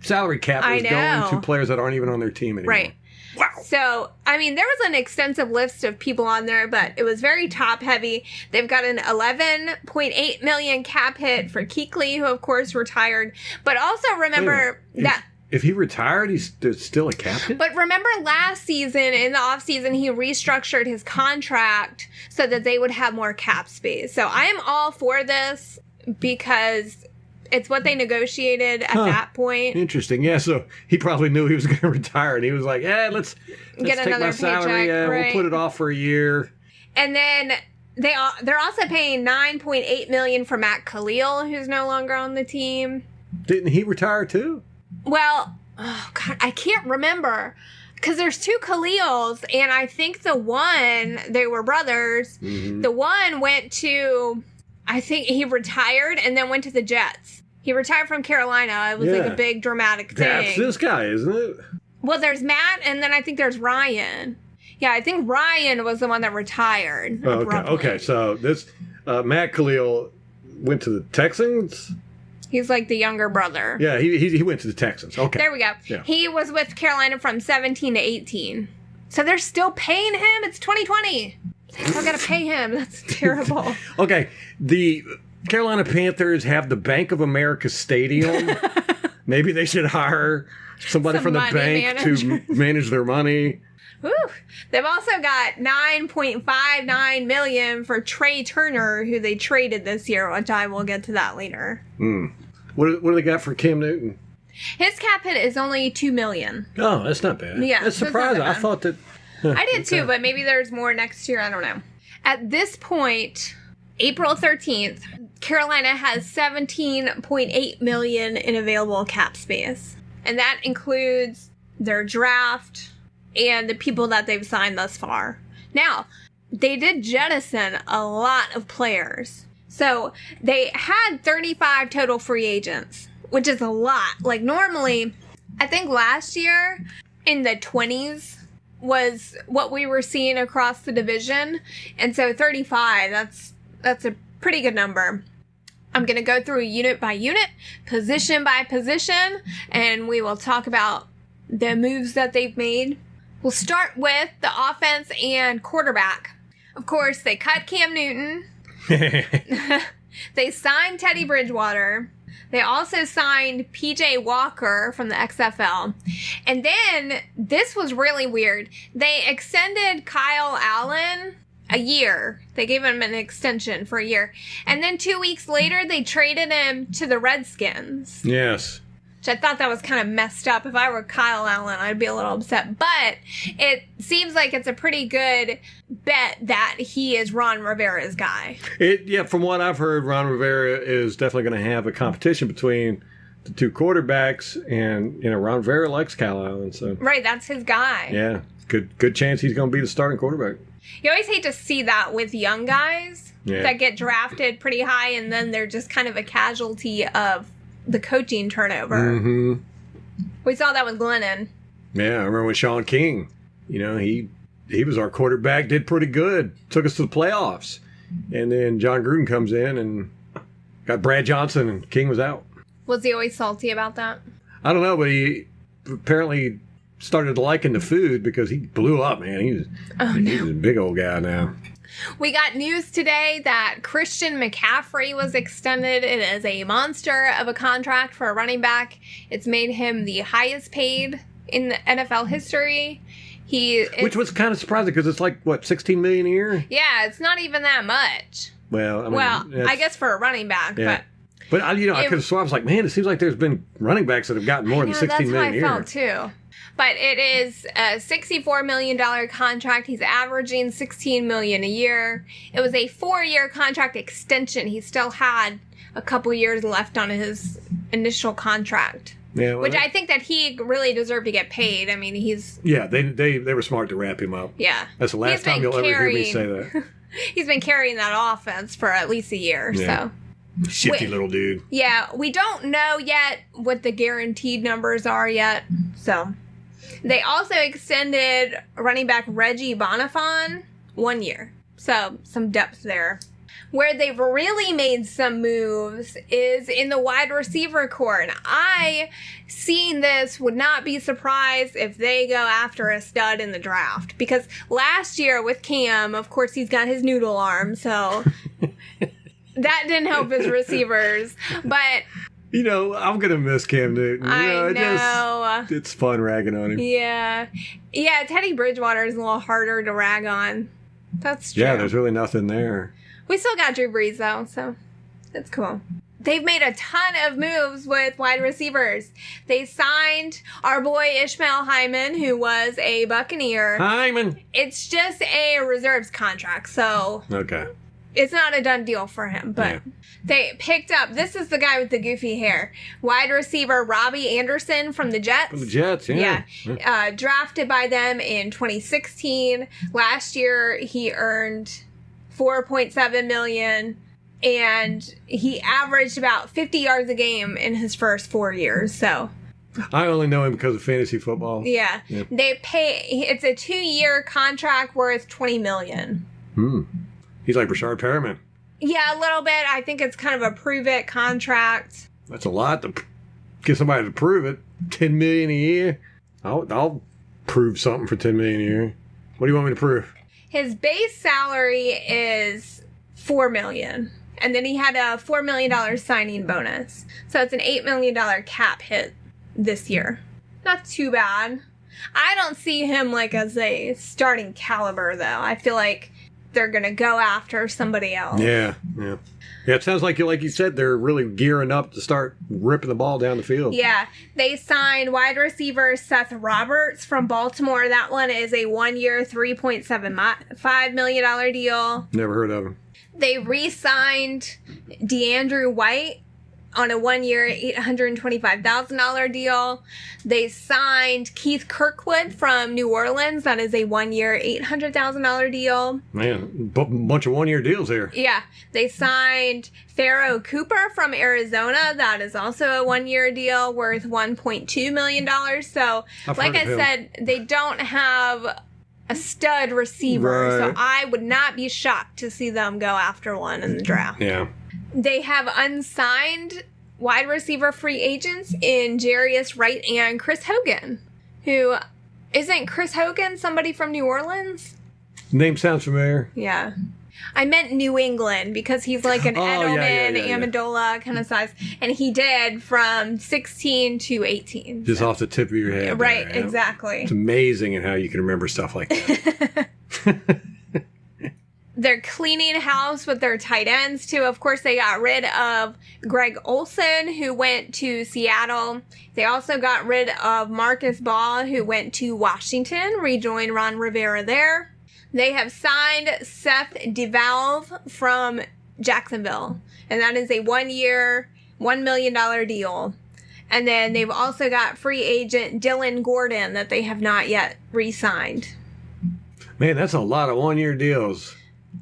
salary cap is going to players that aren't even on their team anymore. Right. Wow. So, I mean, there was an extensive list of people on there, but it was very top heavy. They've got an $11.8 million cap hit for Kuechly, who of course retired. But also remember that. If he retired, he's still a captain? But remember last season, in the offseason, he restructured his contract so that they would have more cap space. So I am all for this because it's what they negotiated at that point. Interesting. Yeah, so he probably knew he was going to retire, and he was like, let's get take another my salary. paycheck, right. We'll put it off for a year. And then they're also paying $9.8 million for Matt Khalil, who's no longer on the team. Didn't he retire too? Well, oh God, I can't remember because there's two Khalils, and I think they were brothers. Mm-hmm. The one went to, I think he retired and then went to the Jets. He retired from Carolina. It was like a big dramatic thing. That's this guy, isn't it? Well, there's Matt, and then I think there's Ryan. Yeah, I think Ryan was the one that retired. Oh, okay. So this Matt Khalil went to the Texans. He's like the younger brother. Yeah, he went to the Texans. Okay. There we go. Yeah. He was with Carolina from 17 to 18. So they're still paying him? It's 2020. They still got to pay him. That's terrible. Okay. The Carolina Panthers have the Bank of America Stadium. Maybe they should hire somebody from the bank to manage their money. Woo. They've also got $9.59 million for Trey Turner, who they traded this year, which I will get to that later. What do they got for Cam Newton? His cap hit is only $2 million. Oh, that's not bad. Yeah, that's surprising. I thought that. I did too, but maybe there's more next year. I don't know. At this point, April 13th, Carolina has $17.8 million in available cap space, and that includes their draft and the people that they've signed thus far. Now, they did jettison a lot of players. So they had 35 total free agents, which is a lot. Like normally, I think last year in the 20s was what we were seeing across the division. And so 35, that's a pretty good number. I'm going to go through unit by unit, position by position, and we will talk about the moves that they've made. We'll start with the offense and quarterback. Of course, they cut Cam Newton. They signed Teddy Bridgewater. They also signed PJ Walker from the XFL. And then, this was really weird. They extended Kyle Allen a year. They gave him an extension for a year. And then 2 weeks later, they traded him to the Redskins. Yes. Which I thought that was kind of messed up. If I were Kyle Allen, I'd be a little upset. But it seems like it's a pretty good bet that he is Ron Rivera's guy. From what I've heard, Ron Rivera is definitely going to have a competition between the two quarterbacks. And, Ron Rivera likes Kyle Allen. So. Right, that's his guy. Yeah, good chance he's going to be the starting quarterback. You always hate to see that with young guys Yeah. that get drafted pretty high and then they're just kind of a casualty of the coaching turnover. Mm-hmm. We saw that with Glennon. Yeah, I remember when Sean King, he was our quarterback, did pretty good, took us to the playoffs. And then John Gruden comes in and got Brad Johnson, and King was out. Was he always salty about that? I don't know, but he apparently started liking the food because he blew up, man. He's a big old guy now. We got news today that Christian McCaffrey was extended. It is a monster of a contract for a running back. It's made him the highest paid in the NFL history. Which was kind of surprising because it's like, what, $16 million a year? Yeah, it's not even that much. Well, I guess for a running back, yeah. But I could have sworn, I was like, man, it seems like there's been running backs that have gotten more than $16 million a year. That's how I felt too. But it is a $64 million contract. He's averaging $16 million a year. It was a 4-year contract extension. He still had a couple years left on his initial contract. Yeah, which I think that he really deserved to get paid. I mean, he's... Yeah, they were smart to wrap him up. Yeah. That's the last time you'll ever hear me say that. He's been carrying that offense for at least a year, so... Shifty little dude. Yeah, we don't know yet what the guaranteed numbers are yet, so... They also extended running back Reggie Bonnafon 1 year. So, some depth there. Where they've really made some moves is in the wide receiver core. And I, seeing this, would not be surprised if they go after a stud in the draft. Because last year with Cam, of course, he's got his noodle arm, so that didn't help his receivers. But... I'm going to miss Cam Newton. I know. It's fun ragging on him. Yeah. Yeah, Teddy Bridgewater is a little harder to rag on. That's true. Yeah, there's really nothing there. We still got Drew Brees, though, so that's cool. They've made a ton of moves with wide receivers. They signed our boy Ishmael Hyman, who was a Buccaneer. Hyman! It's just a reserves contract, so... Okay. It's not a done deal for him, but they picked up, this is the guy with the goofy hair, wide receiver Robbie Anderson from the Jets. From the Jets, yeah. Drafted by them in 2016. Last year, he earned $4.7 million, and he averaged about 50 yards a game in his first 4 years, so... I only know him because of fantasy football. Yeah. They pay, it's a 2-year contract worth $20 million. He's like Rashard Perriman. Yeah, a little bit. I think it's kind of a prove-it contract. That's a lot to get somebody to prove it. $10 million a year. I'll prove something for $10 million a year. What do you want me to prove? His base salary is $4 million, and then he had a $4 million signing bonus. So it's an $8 million cap hit this year. Not too bad. I don't see him like as a starting caliber, though. I feel like they're going to go after somebody else. Yeah. It sounds like you said, they're really gearing up to start ripping the ball down the field. Yeah. They signed wide receiver Seth Roberts from Baltimore. That one is a 1-year, $3.75 million deal. Never heard of him. They re-signed DeAndrew White on a 1-year, $825,000 deal. They signed Keith Kirkwood from New Orleans. That is a 1-year, $800,000 deal. Man, bunch of 1-year deals here. Yeah. They signed Pharaoh Cooper from Arizona. That is also a 1-year deal worth $1.2 million. So, like I said, they don't have a stud receiver. Right. So I would not be shocked to see them go after one in the draft. Yeah. They have unsigned wide receiver free agents in Jarius Wright and Chris Hogan, who isn't Chris Hogan somebody from New Orleans? Name sounds familiar. Yeah. I meant New England because he's like an Edelman, Amendola kind of size. And he did from 16 to 18. Just off the tip of your head. Right, there, yeah. Exactly. It's amazing in how you can remember stuff like that. They're cleaning house with their tight ends, too. Of course, they got rid of Greg Olsen, who went to Seattle. They also got rid of Marcus Ball, who went to Washington, rejoined Ron Rivera there. They have signed Seth DeValve from Jacksonville, and that is a 1-year, $1 million deal. And then they've also got free agent Dylan Gordon that they have not yet re-signed. Man, that's a lot of one-year deals.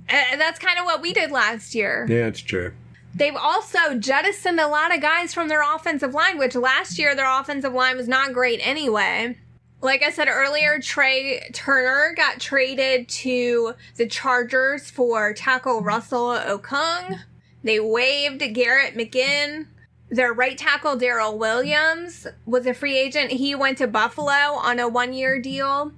That's kind of what we did last year. Yeah, it's true. They've also jettisoned a lot of guys from their offensive line, which last year their offensive line was not great anyway. Like I said earlier, Trey Turner got traded to the Chargers for tackle Russell Okung. They waived Garrett McGinn. Their right tackle, Darrell Williams, was a free agent. He went to Buffalo on a one-year deal.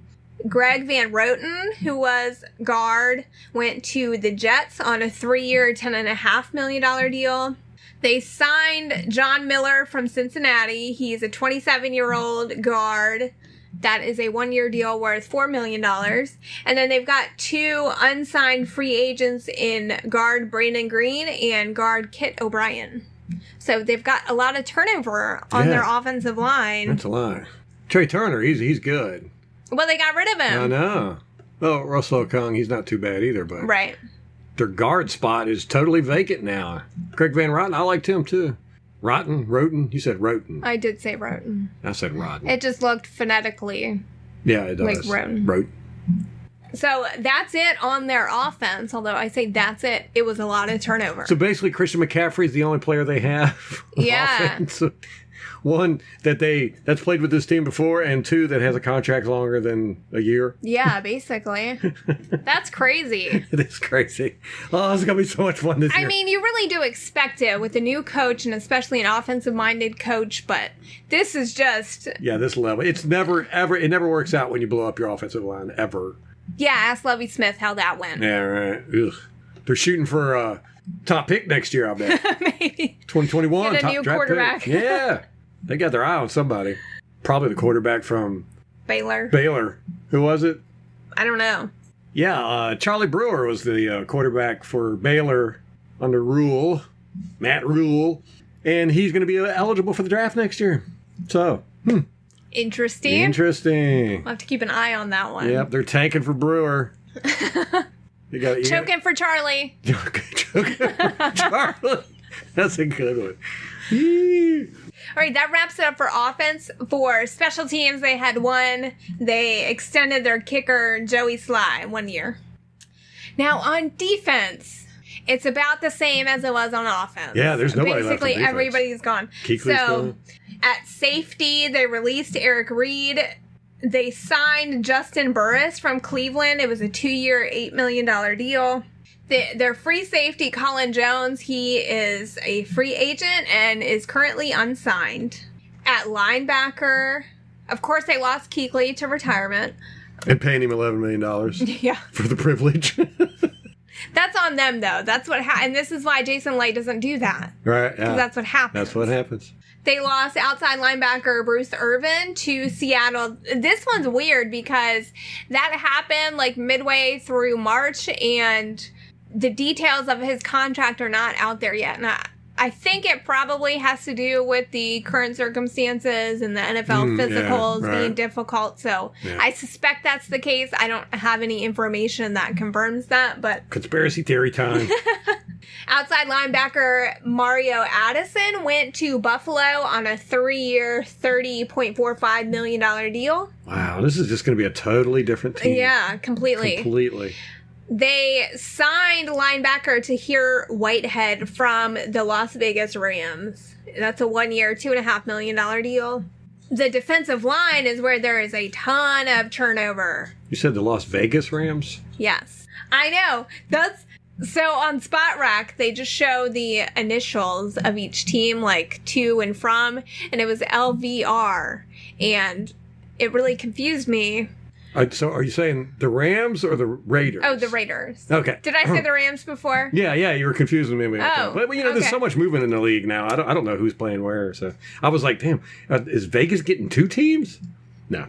Greg Van Roten, who was guard, went to the Jets on a 3-year, $10.5 million deal. They signed John Miller from Cincinnati. He's a 27-year-old guard. That is a 1-year deal worth $4 million. And then they've got 2 unsigned free agents in guard Brandon Green and guard Kit O'Brien. So they've got a lot of turnover on their offensive line. That's a lot. Trey Turner, he's good. Well, they got rid of him. I know. Well, Russell Okung, he's not too bad either, but Right. their guard spot is totally vacant now. Craig Van Roten, I liked him too. Roten? You said Roten. I did say Roten. I said Roten. It just looked phonetically. Yeah, it does. Like Roten. Roten. So that's it on their offense. Although I say that's it, it was a lot of turnover. So basically, Christian McCaffrey is the only player they have. on Yeah. offense. One that's played with this team before, and 2 that has a contract longer than a year. Yeah, basically. That's crazy. It is crazy. Oh, it's gonna be so much fun this year. I mean, you really do expect it with a new coach and especially an offensive-minded coach, but this is just... Yeah, this level. It never works out when you blow up your offensive line, ever. Yeah, ask Lovie Smith how that went. Yeah, right. Ugh. They're shooting for top pick next year, I bet. Maybe. 2021. Get a top new draft quarterback. Pick. Yeah. They got their eye on somebody. Probably the quarterback from Baylor. Who was it? I don't know. Yeah, Charlie Brewer was the quarterback for Baylor under Matt Rule. And he's going to be eligible for the draft next year. So, Interesting. Interesting. We'll have to keep an eye on that one. Yep, they're tanking for Brewer. Choking for Charlie. Choking for Charlie. That's a good one. All right, that wraps it up for offense. For special teams, they had one. They extended their kicker, Joey Sly, 1 year. Now, on defense, it's about the same as it was on offense. Yeah, there's nobody left on Basically, defense. everybody's gone. Kuechly's gone. At safety, they released Eric Reed. They signed Justin Burris from Cleveland. It was a 2-year, $8 million deal. Their free safety, Colin Jones, he is a free agent and is currently unsigned. At linebacker, of course, they lost Kuechly to retirement. And paying him $11 million Yeah. for the privilege. That's on them, though. That's what and this is why Jason Light doesn't do that. Right, yeah. 'Cause that's what happens. That's what happens. They lost outside linebacker Bruce Irvin to Seattle. This one's weird because that happened like midway through March, and the details of his contract are not out there yet. And I think it probably has to do with the current circumstances and the NFL physicals being difficult. So I suspect that's the case. I don't have any information that confirms that, but... Conspiracy theory time. Outside linebacker Mario Addison went to Buffalo on a 3-year, $30.45 million deal. Wow, this is just going to be a totally different team. Yeah, completely. Completely. They signed linebacker Tahir Whitehead from the Las Vegas Rams. That's a 1-year, $2.5 million deal. The defensive line is where there is a ton of turnover. You said the Las Vegas Rams? Yes. I know. So on Spot Rack, they just show the initials of each team, like to and from, and it was LVR. And it really confused me. So are you saying the Rams or the Raiders? Oh, the Raiders. Okay. Did I say the Rams before? Yeah, you were confusing me. Oh, but you know, there's okay. so much movement in the league now. I don't know who's playing where. So I was like, damn, is Vegas getting 2 teams? No.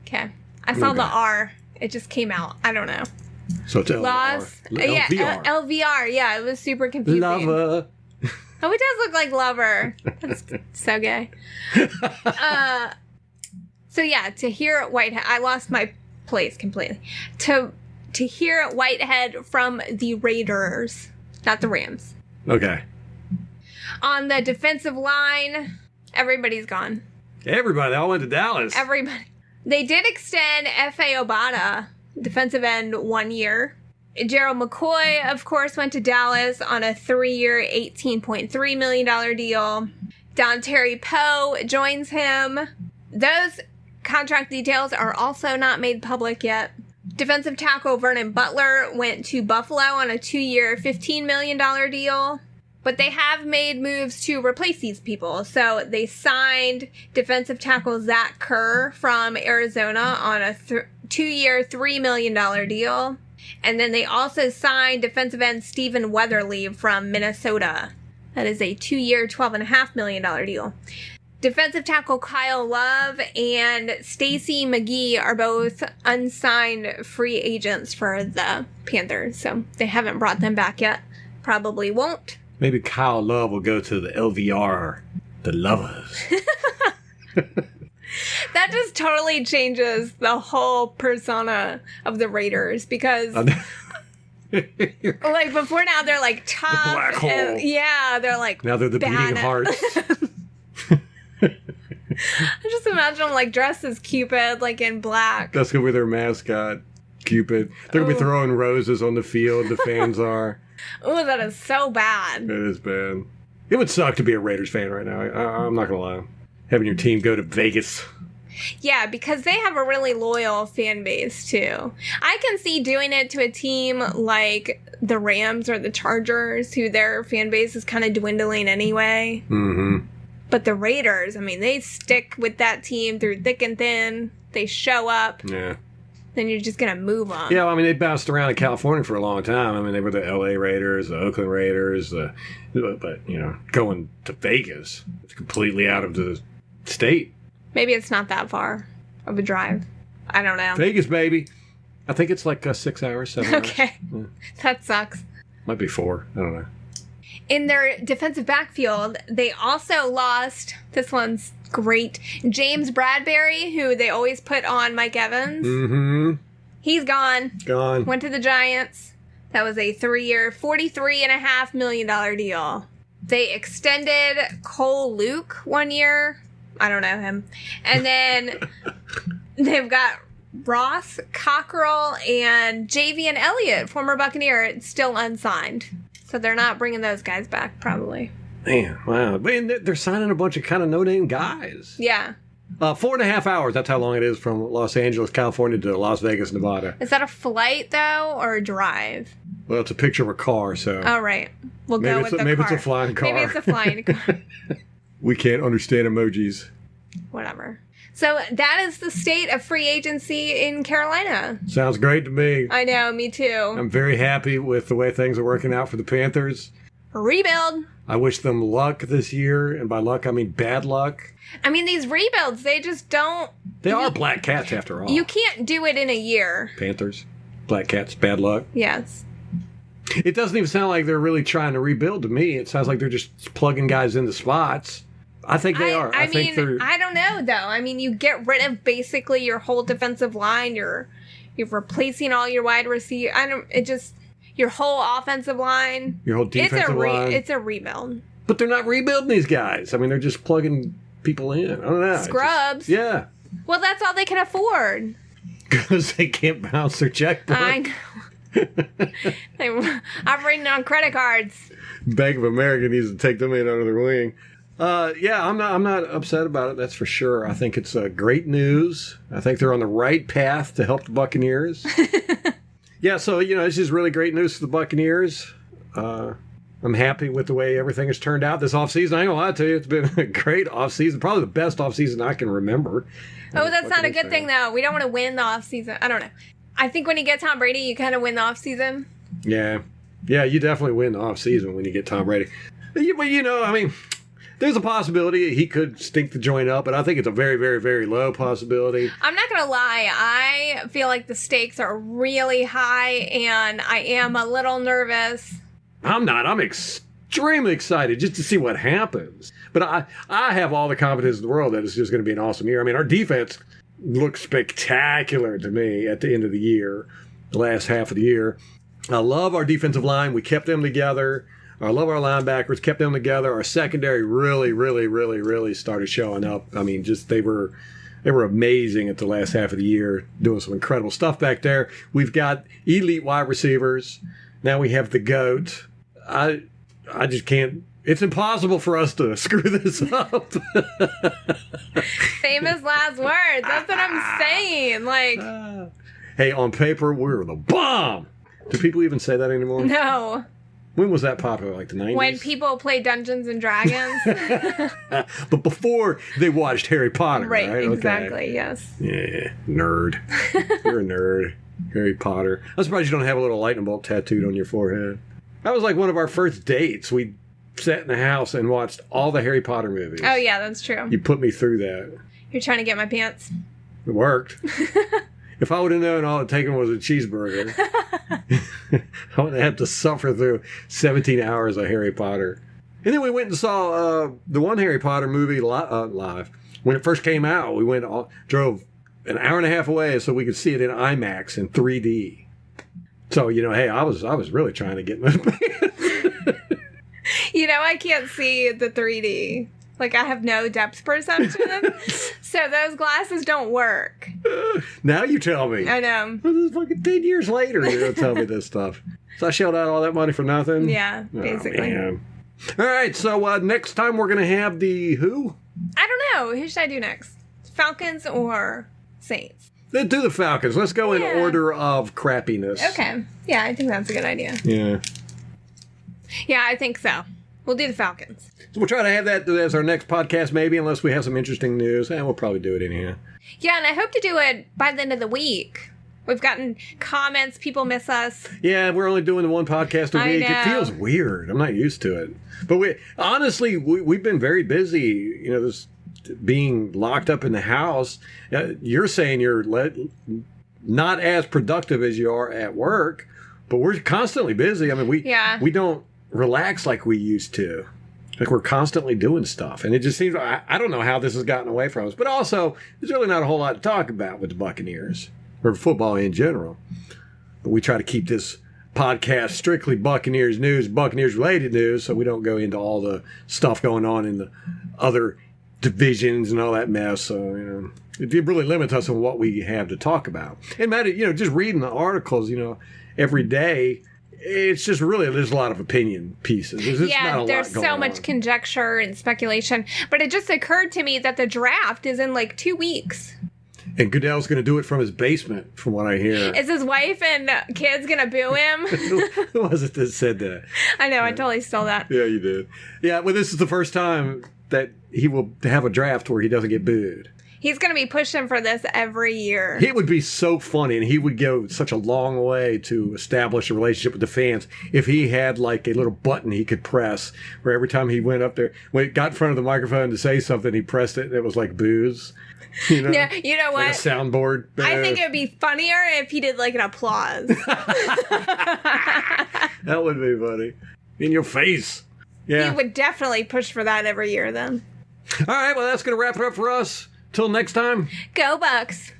Okay. I saw the Okay. R. It just came out. I don't know. So it's Lost. LVR. Yeah, LVR. Yeah, it was super confusing. Lover. Oh, it does look like Lover. That's so gay. So yeah, Tahir Whitehead. I lost my place completely. Tahir Whitehead from the Raiders, not the Rams. Okay. On the defensive line, everybody's gone. Everybody, they all went to Dallas. Everybody. They did extend F.A. Obata defensive end 1 year. Gerald McCoy, of course, went to Dallas on a 3-year, $18.3 million deal. Dontari Poe joins him. Those contract details are also not made public yet. Defensive tackle Vernon Butler went to Buffalo on a 2-year, $15 million deal. But they have made moves to replace these people. So they signed defensive tackle Zach Kerr from Arizona on a 2-year, $3 million deal. And then they also signed defensive end Stephen Weatherly from Minnesota. That is a 2-year, $12.5 million deal. Defensive tackle Kyle Love and Stacey McGee are both unsigned free agents for the Panthers. So they haven't brought them back yet. Probably won't. Maybe Kyle Love will go to the LVR, the Lovers. That just totally changes the whole persona of the Raiders because, like, before now they're like tough. The black hole. And, yeah, they're like Now they're the beating hearts. I just imagine them like dressed as Cupid, like in black. That's going to be their mascot, Cupid. They're going to be throwing roses on the field, the fans are. Oh, that is so bad. It is bad. It would suck to be a Raiders fan right now. I'm not going to lie. Having your team go to Vegas. Yeah, because they have a really loyal fan base, too. I can see doing it to a team like the Rams or the Chargers, who their fan base is kind of dwindling anyway. Mm-hmm. But the Raiders, I mean, they stick with that team through thick and thin. They show up. Yeah. Then you're just going to move on. Yeah, I mean, they bounced around in California for a long time. I mean, they were the LA Raiders, the Oakland Raiders, but, you know, going to Vegas, it's completely out of the state. Maybe it's not that far of a drive. I don't know. Vegas, baby. I think it's like 6 hours, 7 hours. Okay. Yeah. That sucks. Might be 4. I don't know. In their defensive backfield, they also lost, this one's great, James Bradbury, who they always put on Mike Evans. Mm-hmm. He's gone. Gone. Went to the Giants. That was a 3-year, $43.5 million deal. They extended Cole Luke 1 year. I don't know him. And then they've got Ross Cockrell and Javian Elliott, former Buccaneer, still unsigned. So they're not bringing those guys back, probably. Man, wow. Man, they're signing a bunch of kind of no-name guys. Yeah. 4.5 hours, that's how long it is from Los Angeles, California to Las Vegas, Nevada. Is that a flight, though, or a drive? Well, it's a picture of a car, so... Oh, right. We'll go with the car. Maybe it's a flying car. Maybe it's a flying car. We can't understand emojis. Whatever. So that is the state of free agency in Carolina. Sounds great to me. I know, me too. I'm very happy with the way things are working out for the Panthers. Rebuild. I wish them luck this year, and by luck, I mean bad luck. I mean, these rebuilds, they just don't... They are black cats, after all. You can't do it in a year. Panthers, black cats, bad luck. Yes. It doesn't even sound like they're really trying to rebuild to me. It sounds like they're just plugging guys into spots. I think they are. I mean, I don't know, though. I mean, you get rid of basically your whole defensive line. You're replacing all your wide receivers. Your whole offensive line. Your whole defensive line. It's a rebuild. But they're not rebuilding these guys. I mean, they're just plugging people in. I don't know. Scrubs. Yeah. Well, that's all they can afford. Because they can't bounce their checkbook. I know. They're operating on credit cards. Bank of America needs to take them in under their wing. Yeah, I'm not upset about it. That's for sure. I think it's great news. I think they're on the right path to help the Buccaneers. Yeah, so it's just really great news for the Buccaneers. I'm happy with the way everything has turned out this offseason. I ain't gonna lie to you, it's been a great offseason, probably the best offseason I can remember. Oh, that's not a good thing, though. We don't want to win the offseason. I don't know. I think when you get Tom Brady, you kind of win the offseason. Yeah, you definitely win the offseason when you get Tom Brady. But I mean, there's a possibility he could stink the joint up, but I think it's a very, very, very low possibility. I'm not going to lie. I feel like the stakes are really high, and I am a little nervous. I'm not. I'm extremely excited just to see what happens. But I have all the confidence in the world that it's just going to be an awesome year. I mean, our defense looked spectacular to me at the end of the year, the last half of the year. I love our defensive line. We kept them together. I love our linebackers, kept them together. Our secondary really, really, really, really started showing up. I mean, they were They were amazing at the last half of the year, doing some incredible stuff back there. We've got elite wide receivers. Now we have the GOAT. I just can't. It's impossible for us to screw this up. Famous last words. That's what I'm saying. Like, hey, on paper, we're the bomb. Do people even say that anymore? no. When was that popular? Like the 90s? When people play Dungeons and Dragons. But before they watched Harry Potter, right? Exactly, Okay. yes. Yeah, nerd. You're a nerd. Harry Potter. I'm surprised you don't have a little lightning bolt tattooed on your forehead. That was like one of our first dates. We sat in the house and watched all the Harry Potter movies. Oh, yeah, that's true. You put me through that. You're trying to get my pants. It worked. If I would have known all it taken was a cheeseburger, I would have to suffer through 17 hours of Harry Potter. And then we went and saw the one Harry Potter movie live. When it first came out, we drove an hour and a half away so we could see it in IMAX in 3D. So, hey, I was really trying to get my pants. I can't see the 3D. Like, I have no depth perception. So those glasses don't work. Now you tell me. I know. This is fucking 10 years later you're going to tell me this stuff. So I shelled out all that money for nothing? Yeah, basically. Oh, all right, so next time we're going to have the who? I don't know. Who should I do next? Falcons or Saints? Let's do the Falcons. Let's go in order of crappiness. Okay. Yeah, I think that's a good idea. Yeah. Yeah, I think so. We'll do the Falcons. So we'll try to have that as our next podcast, maybe, unless we have some interesting news. And we'll probably do it anyhow. Yeah, and I hope to do it by the end of the week. We've gotten comments. People miss us. Yeah, we're only doing the one podcast a week. I know. It feels weird. I'm not used to it. But we've been very busy, this being locked up in the house. You're saying you're not as productive as you are at work, but we're constantly busy. I mean, we don't relax like we used to. Like, we're constantly doing stuff. And it just seems, I don't know how this has gotten away from us. But also, there's really not a whole lot to talk about with the Buccaneers, or football in general. But we try to keep this podcast strictly Buccaneers news, Buccaneers-related news, so we don't go into all the stuff going on in the other divisions and all that mess. So, it really limits us on what we have to talk about. And, Matt, just reading the articles, every day, it's just really, there's a lot of opinion pieces. There's there's so much conjecture and speculation. But it just occurred to me that the draft is in like 2 weeks. And Goodell's going to do it from his basement, from what I hear. Is his wife and kids going to boo him? Who was it that said that? I know, I totally stole that. Yeah, you did. Yeah, well, this is the first time that he will have a draft where he doesn't get booed. He's going to be pushing for this every year. It would be so funny, and he would go such a long way to establish a relationship with the fans if he had like a little button he could press where every time he went up there, when he got in front of the microphone to say something, he pressed it, and it was like boos. Yeah, you know what? Like a soundboard. I think it would be funnier if he did like an applause. That would be funny. In your face. Yeah. He would definitely push for that every year then. All right, well, that's going to wrap it up for us. Till next time. Go Bucks.